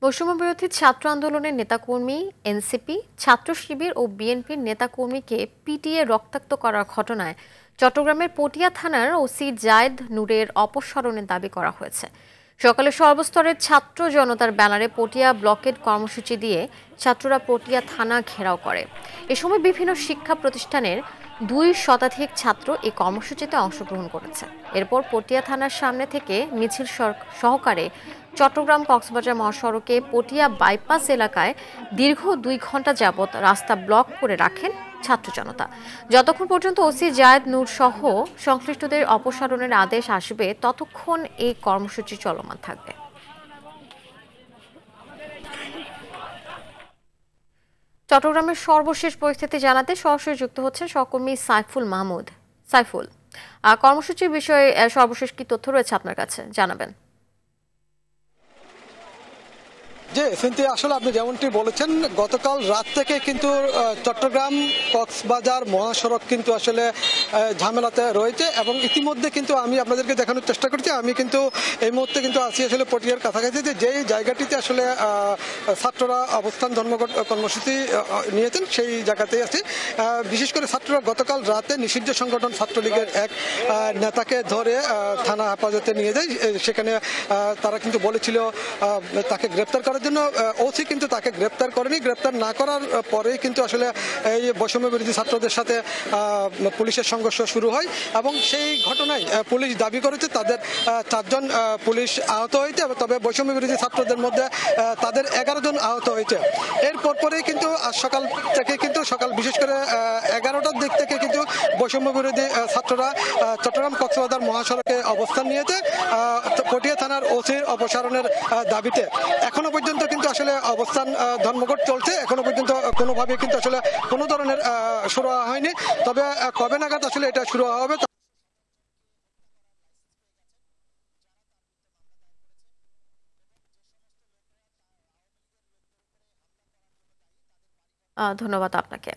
বৈষম্যবিরোধী ছাত্র আন্দোলনের নেতাকর্মী, এনসিপি, ছাত্র শিবির ও বিএনপির নেতাকর্মীকে পিটিয়ে রক্তাক্ত করার ঘটনায় চট্টগ্রামের পটিয়া থানার ওসি জায়েদ নূরের অপসারণের দাবি করা হয়েছে। সকালে সর্বস্তরের ছাত্র জনতার ব্যানারে পটিয়া ব্লকেড কর্মসূচি দিয়ে ছাত্ররা পটিয়া থানা ঘেরাও করে। এ সময় বিভিন্ন শিক্ষা প্রতিষ্ঠানের ২ শতাধিক ছাত্র এই কর্মসূচিতে অংশগ্রহণ করেছে। এরপর পটিয়া থানার সামনে থেকে মিছিল সহকারে চট্টগ্রাম কক্সবাজার মহাসড়কে পটিয়া বাইপাস এলাকায় দীর্ঘ ২ ঘণ্টা যাবৎ রাস্তা ব্লক করে রাখেন ছাত্র জনতা। যতক্ষণ পর্যন্ত ওসি জায়েদ নূর সহ সংশ্লিষ্টদের অপসারণের আদেশ আসবে ততক্ষণ এই কর্মসূচি চলমান থাকবে। চট্টগ্রামের সর্বশেষ পরিস্থিতি জানাতে সরাসরি যুক্ত হচ্ছেন সহকর্মী সাইফুল মাহমুদ। সাইফুল, কর্মসূচির বিষয়ে সর্বশেষ কি তথ্য রয়েছে আপনার কাছে, জানাবেন। জি সিনথি, আসলে আপনি যেমনটি বলেছেন, গতকাল রাত থেকে কিন্তু চট্টগ্রাম কক্সবাজার মহাসড়ক কিন্তু আসলে ঝামেলাতে রয়েছে এবং ইতিমধ্যে কিন্তু আমি আপনাদেরকে দেখানোর চেষ্টা করছি। আমি কিন্তু এই মুহূর্তে কিন্তু আছি আসলে পটিয়ার কাছাকাছি, যেই জায়গাটিতে আসলে ছাত্ররা অবস্থান ধর্মঘট কর্মসূচি নিয়েছেন সেই জায়গাতেই আছি। বিশেষ করে ছাত্ররা গতকাল রাতে নিষিদ্ধ সংগঠন ছাত্রলীগের এক নেতাকে ধরে থানা হেফাজতে নিয়ে যায়। সেখানে তারা কিন্তু বলেছিল তাকে গ্রেপ্তার করার জন্য। ওসি কিন্তু তাকে গ্রেপ্তার করেনি। গ্রেপ্তার না করার পরেই কিন্তু আসলে এই বৈষম্য বিরোধী ছাত্রদের সাথে পুলিশের সংঘর্ষ শুরু হয় এবং সেই ঘটনায় পুলিশ দাবি করেছে তাদের 4 জন পুলিশ আহত হয়েছে, তবে বৈষম্য বিরোধী ছাত্রদের মধ্যে তাদের 11 জন আহত হয়েছে। এর পরপরেই কিন্তু আজ সকাল থেকে কিন্তু বিশেষ করে 11টার দিক থেকে কিন্তু বৈষম্য বিরোধী ছাত্ররা চট্টগ্রাম কক্সবাজার মহাসড়কে অবস্থান নিয়েছে পটিয়া থানার ওসির অপসারণের দাবিতে। এখনো পর্যন্ত কিন্তু আসলে অবস্থান ধর্মঘট চলছে। এখনো পর্যন্ত কোনোভাবে কিন্তু আসলে কোনো ধরনের শুরু হয়নি। তবে কবে নাগাদ আসলে এটা শুরু হবে। ধন্যবাদ আপনাকে।